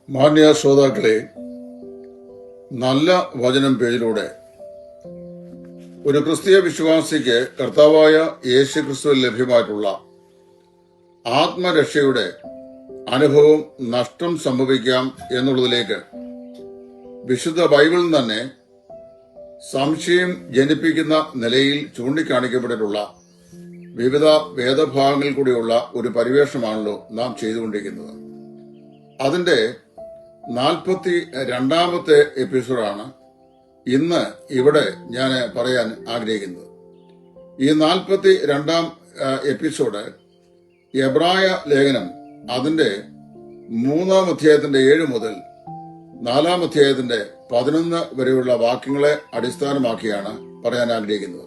മാന്യ ശ്രോതാക്കളെ, നല്ല വചനം പേജിലൂടെ ഒരു ക്രിസ്തീയ വിശ്വാസിക്ക് കർത്താവായ യേശു ക്രിസ്തുവിൽ ലഭ്യമായിട്ടുള്ള ആത്മരക്ഷയുടെ അനുഭവം നഷ്ടം സംഭവിക്കാം എന്നുള്ളതിലേക്ക് വിശുദ്ധ ബൈബിളിൽ തന്നെ സംശയം ജനിപ്പിക്കുന്ന നിലയിൽ ചൂണ്ടിക്കാണിക്കപ്പെട്ടിട്ടുള്ള വിവിധ വേദഭാഗങ്ങളിൽ കൂടിയുള്ള ഒരു പരിവേഷമാണല്ലോ നാം ചെയ്തുകൊണ്ടിരിക്കുന്നത്. അതിന്റെ 42ാമത്തെ എപ്പിസോഡാണ് ഇന്ന് ഇവിടെ ഞാൻ പറയാൻ ആഗ്രഹിക്കുന്നത്. ഈ 42ാം എപ്പിസോഡ് എബ്രായ ലേഖനം അതിന്റെ 3-ാം അധ്യായത്തിന്റെ 7 മുതൽ 4-ാം അധ്യായത്തിന്റെ 11 വരെയുള്ള വാക്യങ്ങളെ അടിസ്ഥാനമാക്കിയാണ് പറയാൻ ആഗ്രഹിക്കുന്നത്.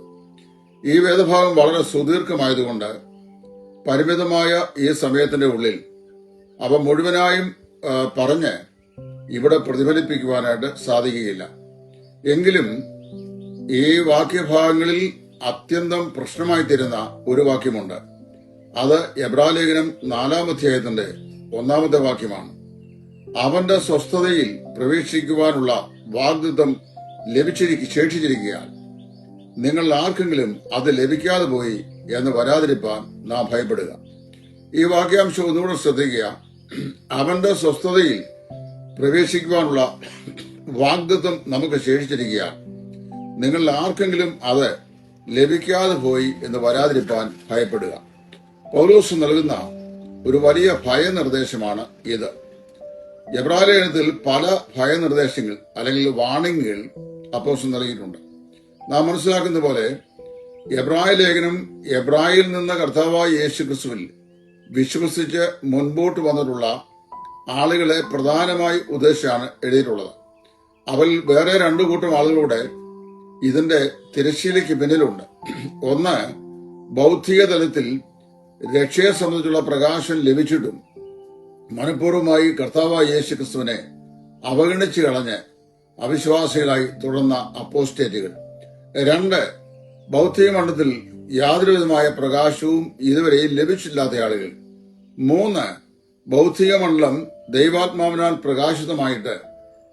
ഈ വേദഭാഗം വളരെ സുദീർഘമായതുകൊണ്ട് പരിമിതമായ ഈ സമയത്തിന്റെ ഉള്ളിൽ അവ മുഴുവനായും പറഞ്ഞ് ഇവിടെ പ്രതിഫലിപ്പിക്കുവാനായിട്ട് സാധിക്കുകയില്ല. എങ്കിലും ഈ വാക്യഭാഗങ്ങളിൽ അത്യന്തം പ്രശ്നമായി തീരുന്ന ഒരു വാക്യമുണ്ട്. അത് എബ്രായലേഖനം 4-ാം അധ്യായത്തിന്റെ 1-ാമത്തെ വാക്യമാണ്. അവന്റെ സ്വസ്ഥതയിൽ പ്രവേശിക്കുവാനുള്ള വാഗ്ദത്തം ശേഷിച്ചിരിക്കുകയാൽ നിങ്ങൾ ആർക്കെങ്കിലും അത് ലഭിക്കാതെ പോയി എന്ന് വരാതിരിപ്പാൻ നാം ഭയപ്പെടുക. ഈ വാക്യാംശം ഒന്നുകൂടെ ശ്രദ്ധിക്കുക. അവന്റെ സ്വസ്ഥതയിൽ പ്രവേശിക്കുവാനുള്ള വാഗ്ദത്തം നമുക്ക് ശേഷിച്ചിരിക്കുകയാൽ നിങ്ങൾ ആർക്കെങ്കിലും അത് ലഭിക്കാതെ പോയി എന്ന് വരാതിരിപ്പാൻ ഭയപ്പെടുക. പൗലോസ് നൽകുന്ന ഒരു വലിയ ഭയനിർദ്ദേശമാണ് ഇത്. എബ്രായലേഖനത്തിൽ പല ഭയനിർദ്ദേശങ്ങൾ അല്ലെങ്കിൽ വാണിംഗുകൾ അപ്പോസ്തലൻ നൽകിയിട്ടുണ്ട്. നാം മനസ്സിലാക്കുന്ന പോലെ എബ്രായ ലേഖനം എബ്രായിൽ നിന്ന് കർത്താവായ യേശു ക്രിസ്തുവിൽ വിശ്വസിച്ച് മുൻപോട്ട് വന്നിട്ടുള്ള ആളുകളെ പ്രധാനമായി ഉദ്ദേശിച്ചാണ് എഴുതിയിട്ടുള്ളത്. അവൽ വേറെ 2 കൂട്ടം ആളുകളുടെ ഇതിന്റെ തിരശ്ശീലയ്ക്ക് പിന്നിലുണ്ട്. ഒന്ന്, ബൗദ്ധിക തലത്തിൽ രക്ഷയെ സംബന്ധിച്ചുള്ള പ്രകാശം ലഭിച്ചിട്ടും മനഃപൂർവ്വമായി കർത്താവായ യേശു ക്രിസ്തുവിനെ അവഗണിച്ചു കളഞ്ഞ് അവിശ്വാസികളായി തുടർന്ന അപ്പോസ്റ്റേറ്റുകൾ. 2, ഭൗതിക മണ്ഡലത്തിൽ യാതൊരുവിധമായ പ്രകാശവും ഇതുവരെയും ലഭിച്ചില്ലാത്ത ആളുകൾ. 3, ഭൗതിക മണ്ഡലം ദൈവാത്മാവിനാൽ പ്രകാശിതമായിട്ട്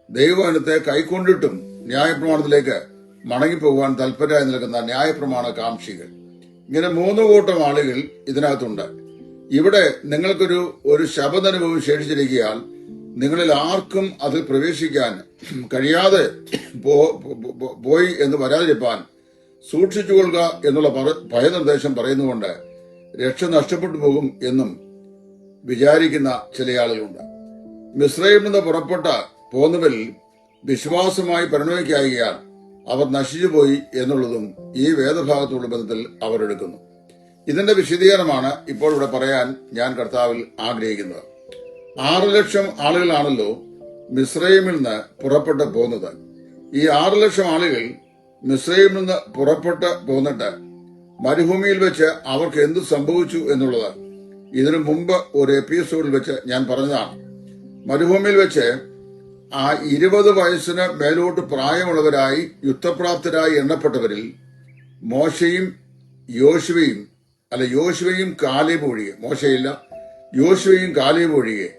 ദൈവവചനത്തെ കൈക്കൊണ്ടിട്ടും ന്യായപ്രമാണത്തിലേക്ക് മടങ്ങിപ്പോകുവാൻ തൽപരരായി നിൽക്കുന്ന ന്യായപ്രമാണ കാംക്ഷികൾ. ഇങ്ങനെ 3 കൂട്ടം ആളുകൾ ഇതിനകത്തുണ്ട്. ഇവിടെ നിങ്ങൾക്കൊരു ശബദനുഭവം ശേഷിച്ചിരിക്കുകയാൽ നിങ്ങളിൽ ആർക്കും അതിൽ പ്രവേശിക്കാൻ കഴിയാതെ പോയി എന്ന് വരാതിരിപ്പാൻ സൂക്ഷിച്ചുകൊള്ളുക എന്നുള്ള ഭയനിർദ്ദേശം പറയുന്നുകൊണ്ട് രക്ഷ നഷ്ടപ്പെട്ടു പോകും എന്നും വിചാരിക്കുന്ന ചില ആളുകളുണ്ട്. മിസ്രൈമിൽ നിന്ന് പുറപ്പെട്ട പോന്നവരിൽ വിശ്വാസമായി പരിണമിക്കായികയാൽ അവർ നശിച്ചുപോയി എന്നുള്ളതും ഈ വേദഭാഗത്തുള്ള ബന്ധത്തിൽ അവർ എടുക്കുന്നു. ഇതിന്റെ വിശദീകരണമാണ് ഇപ്പോൾ ഇവിടെ പറയാൻ ഞാൻ കർത്താവിൽ ആഗ്രഹിക്കുന്നത്. 6 ലക്ഷം ആളുകളാണല്ലോ മിസ്രൈമിൽ നിന്ന് പുറപ്പെട്ട് പോകുന്നത്. ഈ 6 ലക്ഷം ആളുകൾ മിസ്രൈമിൽ നിന്ന് പുറപ്പെട്ട് പോന്നിട്ട് മരുഭൂമിയിൽ വെച്ച് അവർക്ക് എന്ത് സംഭവിച്ചു എന്നുള്ളത് ഇതിനു മുമ്പ് ഒരു എപ്പിസോഡിൽ വെച്ച് ഞാൻ പറഞ്ഞതാണ്. മരുഭൂമിയിൽ വെച്ച് ആ 20 വയസ്സിന് മേലോട്ട് പ്രായമുള്ളവരായി യുദ്ധപ്രാപ്തരായി എണ്ണപ്പെട്ടവരിൽ യോശുവയും കാലേബും ഒഴികെ, മോശയില്ല, യോശുവയും കാലേബും ഒഴികെ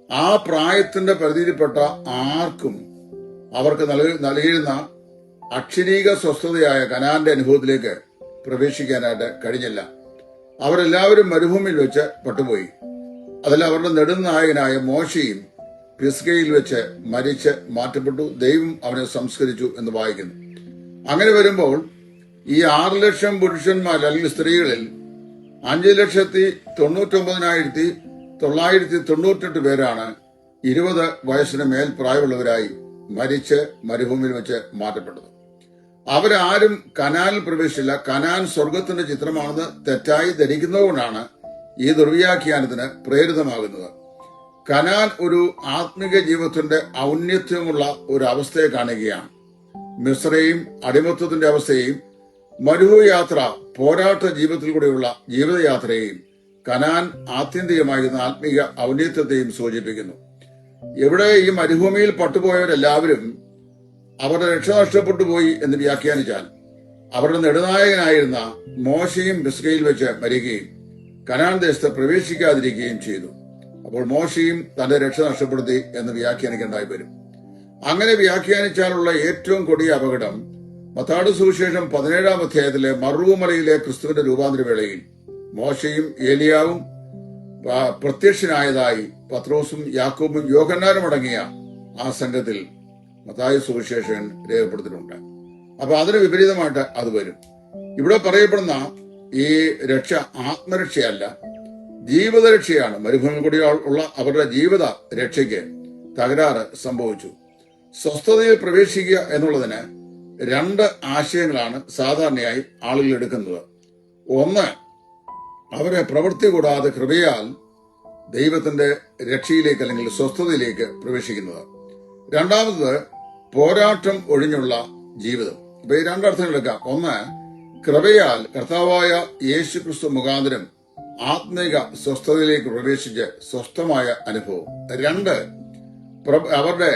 ആ പ്രായത്തിന്റെ പരിധിയിൽപ്പെട്ട ആർക്കും അവർക്ക് നൽകിയിരുന്ന അക്ഷരീക സ്വസ്ഥതയായ കനാന്റെ അനുഭവത്തിലേക്ക് പ്രവേശിക്കാനായിട്ട് കഴിഞ്ഞില്ല. അവരെല്ലാവരും മരുഭൂമിയിൽ വെച്ച് പട്ടുപോയി. അതിൽ അവരുടെ നെടുനായകനായ മോശയും പിസ്ഗയിൽ വെച്ച് മരിച്ച് മാറ്റപ്പെട്ടു. ദൈവം അവനെ സംസ്കരിച്ചു എന്ന് വായിക്കുന്നു. അങ്ങനെ വരുമ്പോൾ ഈ 6 ലക്ഷം പുരുഷന്മാർ അല്ലെങ്കിൽ സ്ത്രീകളിൽ 5,99,998 പേരാണ് 20 വയസ്സിന് മേൽ പ്രായമുള്ളവരായി മരിച്ച് മരുഭൂമിയിൽ വെച്ച് മാറ്റപ്പെട്ടത്. അവരാരും കനാനിൽ പ്രവേശിച്ചില്ല. കനാൻ സ്വർഗത്തിന്റെ ചിത്രമാണെന്ന് തെറ്റായി ധരിക്കുന്നതുകൊണ്ടാണ് ഈ ദുർവ്യാഖ്യാനത്തിന് പ്രേരിതമാകുന്നത്. കനാൻ ഒരു ആത്മിക ജീവിതത്തിന്റെ ഔന്നത്യമുള്ള ഒരു അവസ്ഥയെ കാണുകയാണ്. മിസ്രയും അടിമത്വത്തിന്റെ അവസ്ഥയെയും മരുഭൂയാത്ര പോരാട്ട ജീവിതത്തിൽ കൂടെയുള്ള ജീവിതയാത്രയെയും കനാൻ ആത്യന്തികമായിരുന്ന ആത്മീക ഔന്നത്യത്തെയും സൂചിപ്പിക്കുന്നു. ഇവിടെ ഈ മരുഭൂമിയിൽ പട്ടുപോയവരെല്ലാവരും അവരുടെ രക്ഷ നഷ്ടപ്പെട്ടു പോയി എന്ന് വ്യാഖ്യാനിച്ചാൽ അവരുടെ നെടുനായകനായിരുന്ന മോശയും പിസ്ഗയിൽ വെച്ച് മരിക്കുകയും കനാൻ ദേശത്ത് പ്രവേശിക്കാതിരിക്കുകയും ചെയ്തു. അപ്പോൾ മോശയും തന്റെ രക്ഷ നഷ്ടപ്പെടുത്തി എന്ന് വ്യാഖ്യാനിക്കേണ്ടായി വരും. അങ്ങനെ വ്യാഖ്യാനിച്ചാലുള്ള ഏറ്റവും കൊടിയ അപകടം മത്തായി സുവിശേഷം 17-ാം അധ്യായത്തിലെ മറുമലയിലെ ക്രിസ്തുവിന്റെ രൂപാന്തരവേളയിൽ മോശയും ഏലിയാവും പ്രത്യക്ഷനായതായി പത്രോസും യാക്കോബും യോഹന്നാനും അടങ്ങിയ ആ സംഘത്തിൽ മത്തായി സുവിശേഷൻ രേഖപ്പെടുത്തിയിട്ടുണ്ട്. അപ്പൊ അതിന് വിപരീതമായിട്ട് അത് വരും. ഇവിടെ പറയപ്പെടുന്ന ഈ രക്ഷ ആത്മരക്ഷയല്ല, ജീവിതരക്ഷയാണ്. മരുഭൂമിയിൽ കൂടി ഉള്ള അവരുടെ ജീവിത രക്ഷയ്ക്ക് തകരാറ് സംഭവിച്ചു. സ്വസ്ഥതയിൽ പ്രവേശിക്കുക എന്നുള്ളതിന് രണ്ട് ആശയങ്ങളാണ് സാധാരണയായി ആളുകൾ എടുക്കുന്നത്. ഒന്ന്, അവരെ പ്രവൃത്തി കൂടാതെ കൃപയാൽ ദൈവത്തിന്റെ രക്ഷയിലേക്ക് അല്ലെങ്കിൽ സ്വസ്ഥതയിലേക്ക് പ്രവേശിക്കുന്നത്. രണ്ടാമത്, പോരാട്ടം ഒഴിഞ്ഞുള്ള ജീവിതം. അപ്പൊ ഈ രണ്ടർത്ഥങ്ങൾ എടുക്കാം. ഒന്ന്, കൃപയാൽ കർത്താവായ യേശു ക്രിസ്തു മുഖാന്തരം ആത്മിക സ്വസ്ഥതയിലേക്ക് പ്രവേശിച്ച് സ്വസ്ഥമായ അനുഭവം. രണ്ട്, അവരുടെ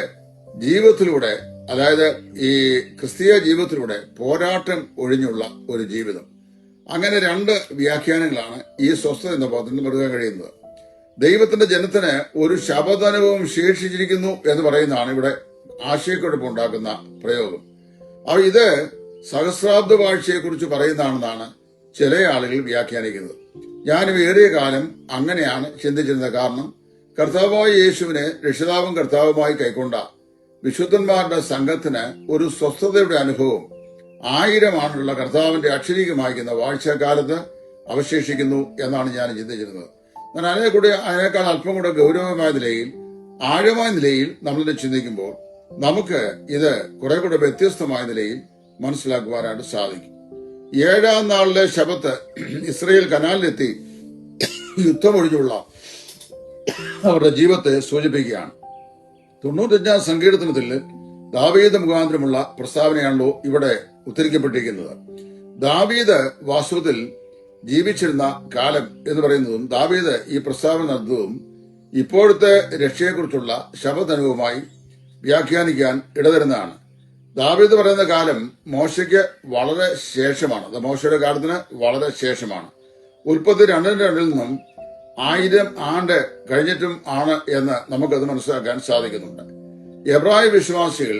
ജീവിതത്തിലൂടെ, അതായത് ഈ ക്രിസ്തീയ ജീവിതത്തിലൂടെ പോരാട്ടം ഒഴിഞ്ഞുള്ള ഒരു ജീവിതം. അങ്ങനെ രണ്ട് വ്യാഖ്യാനങ്ങളാണ് ഈ സ്വസ്ഥത എന്ന പദത്തിന് നൽകാൻ കഴിയുന്നത്. ദൈവത്തിന്റെ ജനത്തിന് ഒരു ശബദാനുഭവം ശേഷിച്ചിരിക്കുന്നു എന്ന് പറയുന്നതാണ് ഇവിടെ ആശയക്കുഴപ്പമുണ്ടാക്കുന്ന പ്രയോഗം. അപ്പോൾ ഇത് സഹസ്രാബ്ദ വാഴ്ചയെക്കുറിച്ച് പറയുന്നതാണെന്നാണ് ചില ആളുകൾ വ്യാഖ്യാനിക്കുന്നത്. ഞാനും ഏറിയ കാലം അങ്ങനെയാണ് ചിന്തിച്ചിരുന്നത്. കാരണം കർത്താവായ യേശുവിനെ രക്ഷിതാവും കർത്താവുമായി കൈക്കൊണ്ട വിശുദ്ധന്മാരുടെ സംഘത്തിന് ഒരു സ്വസ്ഥതയുടെ അനുഭവം 1000 ആണ്ടുള്ള കർത്താവിന്റെ അക്ഷരീകമായിരിക്കുന്ന വാഴ്ചക്കാലത്ത് അവശേഷിക്കുന്നു എന്നാണ് ഞാൻ ചിന്തിച്ചിരുന്നത്. എന്നാൽ അതിനേക്കാൾ അല്പം കൂടെ ഗൗരവമായ നിലയിൽ, ആഴമായ നിലയിൽ നമ്മളിത് ചിന്തിക്കുമ്പോൾ നമുക്ക് ഇത് കുറെ കൂടെ വ്യത്യസ്തമായ നിലയിൽ മനസ്സിലാക്കുവാനായിട്ട് സാധിക്കും. 7-ാം നാളിലെ ശബത്ത് ഇസ്രയേൽ കനാലിലെത്തി യുദ്ധമൊഴിഞ്ഞുള്ള അവരുടെ ജീവിതത്തെ സൂചിപ്പിക്കുകയാണ്. 95-ാം സങ്കീർത്തനത്തിൽ ദാവീദ് മുഖാന്തരമുള്ള പ്രസ്താവനയാണല്ലോ ഇവിടെ ഉദ്ധരിക്കപ്പെട്ടിരിക്കുന്നത്. ദാവീദ് വാസ്തവത്തിൽ ജീവിച്ചിരുന്ന കാലം എന്ന് പറയുന്നതും ദാവീദ് ഈ പ്രസ്താവന നടത്തുന്നതും ഇപ്പോഴത്തെ രക്ഷയെക്കുറിച്ചുള്ള ശബദനുഭവമായി വ്യാഖ്യാനിക്കാൻ ഇടതരുന്നതാണ്. ദാവീദ് പറയുന്ന കാലം മോശയ്ക്ക് വളരെ ശേഷമാണ്. അത് മോശയുടെ കാലത്തിന് വളരെ ശേഷമാണ്. ഉൽപ്പത്തി 2:2 നിന്നും 1000 ആണ്ട് കഴിഞ്ഞിട്ടും ആണ് എന്ന് നമുക്കത് മനസ്സിലാക്കാൻ സാധിക്കുന്നുണ്ട്. എബ്രായ വിശ്വാസികൾ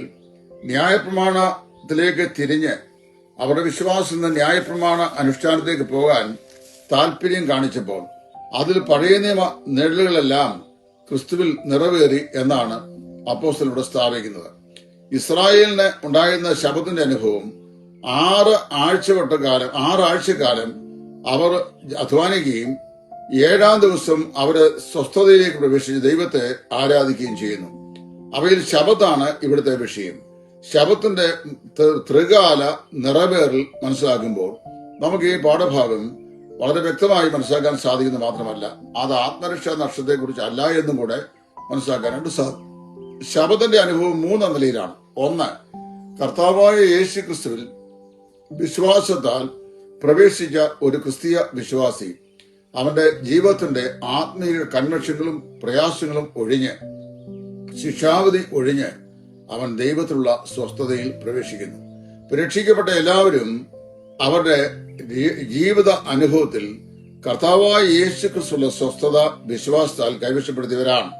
ന്യായപ്രമാണത്തിലേക്ക് തിരിഞ്ഞ് അവരുടെ വിശ്വാസത്തിൽ നിന്ന് ന്യായപ്രമാണ അനുഷ്ഠാനത്തിലേക്ക് പോകാൻ താല്പര്യം കാണിച്ചപ്പോൾ അതിൽ പഴയ നിയമ നിഴലുകളെല്ലാം ക്രിസ്തുവിൽ നിറവേറി എന്നാണ് അപ്പോസ്തലൻ സ്ഥാപിക്കുന്നത്. ഇസ്രായേലിന് ഉണ്ടായിരുന്ന ശബത്തിന്റെ അനുഭവം 6 ആഴ്ചക്കാലം അവർ അധ്വാനിക്കുകയും 7-ാം ദിവസം അവര് സ്വസ്ഥതയിലേക്ക് പ്രവേശിച്ച് ദൈവത്തെ ആരാധിക്കുകയും ചെയ്യുന്നു. അവയിൽ ശബത്താണ് ഇവിടുത്തെ വിഷയം. ശബത്തിന്റെ ത്രികാല നിറവേറൽ മനസ്സിലാക്കുമ്പോൾ നമുക്ക് ഈ പാഠഭാഗം വളരെ വ്യക്തമായി മനസ്സിലാക്കാൻ സാധിക്കുന്നത് മാത്രമല്ല, അത് ആത്മരക്ഷാ നഷ്ടത്തെക്കുറിച്ച് അല്ല എന്നും കൂടെ മനസ്സിലാക്കാനായിട്ട് സാധിക്കും. ശബത്തിന്റെ അനുഭവം 3 നിലയിലാണ്. ഒന്ന്, കർത്താവായ യേശു ക്രിസ്തുവിൽ വിശ്വാസത്താൽ പ്രവേശിച്ച ഒരു ക്രിസ്തീയ വിശ്വാസി അവന്റെ ജീവിതത്തിന്റെ ആത്മീയ കൺവെൻഷനുകളും പ്രയാസങ്ങളും ഒഴിഞ്ഞ്, ശിക്ഷാവധി ഒഴിഞ്ഞ് അവൻ ദൈവത്തിലുള്ള സ്വസ്ഥതയിൽ പ്രവേശിക്കുന്നു. രക്ഷിക്കപ്പെട്ട എല്ലാവരും അവരുടെ ജീവിത അനുഭവത്തിൽ കർത്താവായ യേശു ക്രിസ്തുവിന്റെ സ്വസ്ഥത വിശ്വാസത്താൽ കൈവശപ്പെടുത്തിയവരാണ്.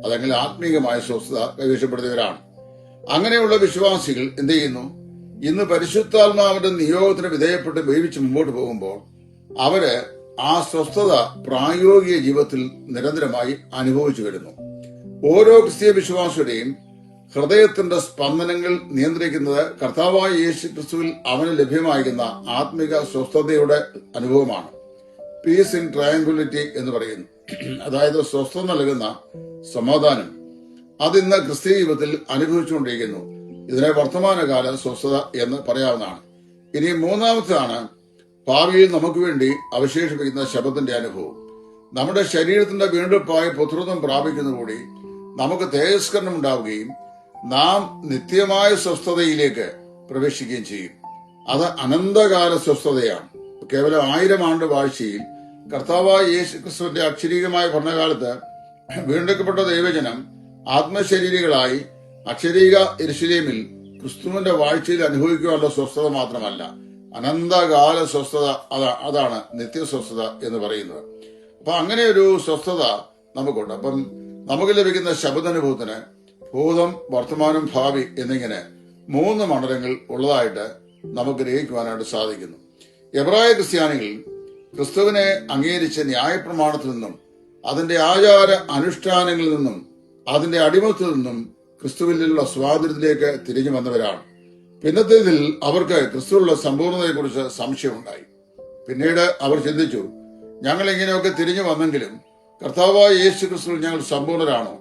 അതങ്ങനെ ആത്മീയമായ സ്വസ്ഥത കൈവശപ്പെടുത്തിയവരാണ്. അങ്ങനെയുള്ള വിശ്വാസികൾ എന്ത് ചെയ്യുന്നു? ഇന്ന് പരിശുദ്ധാത്മാവിന്റെ നിയോഗത്തിന് വിധേയപ്പെട്ട് വേവിച്ച് മുമ്പോട്ട് പോകുമ്പോൾ അവര് ആ സ്വസ്ഥത പ്രായോഗിക ജീവിതത്തിൽ നിരന്തരമായി അനുഭവിച്ചു വരുന്നു. ഓരോ ക്രിസ്തീയ വിശ്വാസിയുടെയും ഹൃദയത്തിന്റെ സ്പന്ദനങ്ങൾ നിയന്ത്രിക്കുന്നത് കർത്താവായ യേശു ക്രിസ്തുവിൽ അവന് ലഭ്യമായിരിക്കുന്ന ആത്മിക സ്വസ്ഥതയുടെ അനുഭവമാണ്. പീസ് ഇൻ ട്രയാങ്കുലിറ്റി എന്ന് പറയുന്നു. അതായത് സ്വസ്ഥത നൽകുന്ന സമാധാനം. അതിന്ന് ക്രിസ്തീയ ജീവിതത്തിൽ അനുഭവിച്ചുകൊണ്ടിരിക്കുന്നു. ഇതിനെ വർത്തമാനകാല സ്വസ്ഥത എന്ന് പറയാവുന്നതാണ്. ഇനി മൂന്നാമത്തേതാണ് ഭാവിയിൽ നമുക്ക് വേണ്ടി അവശേഷിപ്പിക്കുന്ന ശബത്തിന്റെ അനുഭവം. നമ്മുടെ ശരീരത്തിന്റെ വീണ്ടെടുപ്പായ പുത്രത്വം പ്രാപിക്കുന്നതോടുകൂടി നമുക്ക് തേജസ്കരണം ഉണ്ടാവുകയും നാം നിത്യമായ സ്വസ്ഥതയിലേക്ക് പ്രവേശിക്കുകയും ചെയ്യും. അത് അനന്തകാല സ്വസ്ഥതയാണ്. കേവലം 1000 ആണ്ട് വാഴ്ചയിൽ കർത്താവായ യേശു ക്രിസ്തുവിന്റെ അക്ഷരീകമായ ഭരണകാലത്ത് വീണ്ടെടുക്കപ്പെട്ട ദൈവജനം ആത്മശരീരികളായി അക്ഷരീക യെരൂശലേമിൽ ക്രിസ്തുവിന്റെ വാഴ്ചയിൽ അനുഭവിക്കുവാനുള്ള സ്വസ്ഥത മാത്രമല്ല, അനന്തകാല സ്വസ്ഥത. അതാണ് നിത്യസ്വസ്ഥത എന്ന് പറയുന്നത്. അപ്പൊ അങ്ങനെ ഒരു സ്വസ്ഥത നമുക്കുണ്ട്. അപ്പം നമുക്ക് ലഭിക്കുന്ന ശബ്ദാനുഭവത്തിന് ഭൂതം, വർത്തമാനം, ഭാവി എന്നിങ്ങനെ 3 മണ്ഡലങ്ങൾ ഉള്ളതായിട്ട് നമുക്ക് ഗ്രഹിക്കുവാനായിട്ട് സാധിക്കുന്നു. എബ്രായ ക്രിസ്ത്യാനികൾ ക്രിസ്തുവിനെ അംഗീകരിച്ച ന്യായപ്രമാണത്തിൽ നിന്നും അതിന്റെ ആചാര അനുഷ്ഠാനങ്ങളിൽ നിന്നും അതിന്റെ അടിമത്തിൽ നിന്നും ക്രിസ്തുവിലുള്ള സ്വാതന്ത്ര്യത്തിലേക്ക് തിരിഞ്ഞു വന്നവരാണ്. പിന്നത്തേതിൽ അവർക്ക് ക്രിസ്തുവിലുള്ള സമ്പൂർണതയെക്കുറിച്ച് സംശയമുണ്ടായി. പിന്നീട് അവർ ചിന്തിച്ചു, ഞങ്ങൾ ഇങ്ങനെയൊക്കെ തിരിഞ്ഞു വന്നെങ്കിലും കർത്താവായ യേശു ക്രിസ്തുവിൽ ഞങ്ങൾ സമ്പൂർണരാണോ?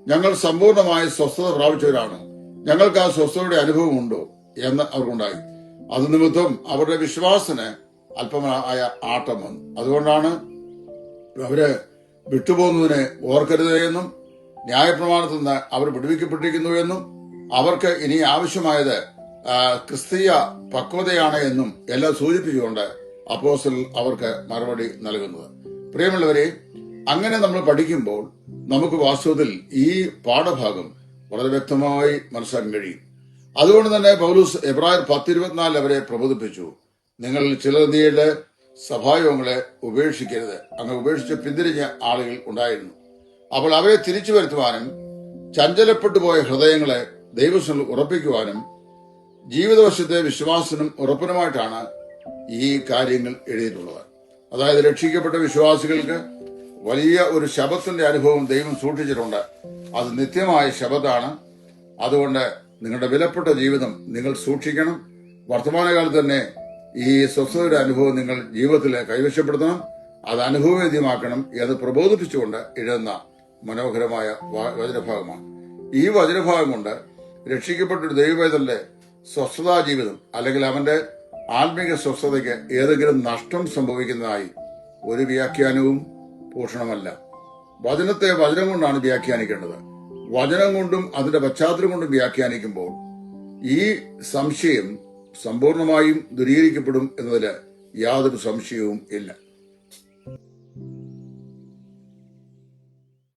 ഞങ്ങൾ സമ്പൂർണമായ സ്വസ്ഥത പ്രാപിച്ചവരാണോ? ഞങ്ങൾക്ക് ആ സ്വസ്ഥതയുടെ അനുഭവം ഉണ്ടോ എന്ന് അവർക്കുണ്ടായി. അത് നിമിത്തം അവരുടെ വിശ്വാസത്തിന് അല്പമായ ആട്ടം വന്നു. അതുകൊണ്ടാണ് അവര് വിട്ടുപോകുന്നതിനെ ഓർക്കരുത് എന്നും ന്യായപ്രമാണത്തിൽ നിന്ന് അവർ വിടുവിക്കപ്പെട്ടിരിക്കുന്നു എന്നും അവർക്ക് ഇനി ആവശ്യമായത് ക്രിസ്തീയ പക്വതയാണ് എന്നും എല്ലാം സൂചിപ്പിച്ചുകൊണ്ട് അപ്പോസ്തലൻ അവർക്ക് മറുപടി നൽകുന്നത്. പ്രിയമുള്ളവരെ, അങ്ങനെ നമ്മൾ പഠിക്കുമ്പോൾ നമുക്ക് വാസ്തവത്തിൽ ഈ പാഠഭാഗം വളരെ വ്യക്തമായി മനസ്സിലാക്കാൻ കഴിയും. അതുകൊണ്ട് തന്നെ പൗലോസ് എബ്രായർ 10:24 അവരെ പ്രബോധിപ്പിച്ചു. നിങ്ങൾ ചിലരുടെ സഭായോഗങ്ങളെ ഉപേക്ഷിക്കരുത്. അങ്ങനെ ഉപേക്ഷിച്ച് പിന്തിരിഞ്ഞ ആളുകൾ ഉണ്ടായിരുന്നു. അപ്പോൾ അവരെ തിരിച്ചു വരുത്തുവാനും ചഞ്ചലപ്പെട്ടു പോയ ഹൃദയങ്ങളെ ദൈവസന്നിധിയിൽ ഉറപ്പിക്കുവാനും ജീവിതവശത്തെ വിശ്വാസനും ഉറപ്പിനുമായിട്ടാണ് ഈ കാര്യങ്ങൾ എഴുതിയിട്ടുള്ളത്. അതായത് രക്ഷിക്കപ്പെട്ട വിശ്വാസികൾക്ക് വലിയ ഒരു ശബത്തിന്റെ അനുഭവം ദൈവം സൂക്ഷിച്ചിട്ടുണ്ട്. അത് നിത്യമായ ശബത്താണ്. അതുകൊണ്ട് നിങ്ങളുടെ വിലപ്പെട്ട ജീവിതം നിങ്ങൾ സൂക്ഷിക്കണം. വർത്തമാനകാലത്ത് തന്നെ ഈ സ്വസ്ഥതയുടെ അനുഭവം നിങ്ങൾ ജീവിതത്തിൽ കൈവശപ്പെടുത്തണം, അത് അനുഭവവേദ്യമാക്കണം എന്ന് പ്രബോധിപ്പിച്ചുകൊണ്ട് എഴുതുന്ന മനോഹരമായ വചനഭാഗമാണ്. ഈ വചനഭാഗം കൊണ്ട് രക്ഷിക്കപ്പെട്ടൊരു ദൈവവേദന്റെ സ്വസ്ഥതാ ജീവിതം അല്ലെങ്കിൽ അവന്റെ ആത്മീക സ്വസ്ഥതയ്ക്ക് ഏതെങ്കിലും നഷ്ടം സംഭവിക്കുന്നതായി ഒരു വ്യാഖ്യാനവും പൂഷണമല്ല. വചനത്തെ വചനം കൊണ്ടാണ് വ്യാഖ്യാനിക്കേണ്ടത്. വചനം കൊണ്ടും അതിന്റെ പശ്ചാത്തലം കൊണ്ടും വ്യാഖ്യാനിക്കുമ്പോൾ ഈ സംശയം സമ്പൂർണമായും ദൂരീകരിക്കപ്പെടും എന്നതിൽ യാതൊരു സംശയവും ഇല്ല.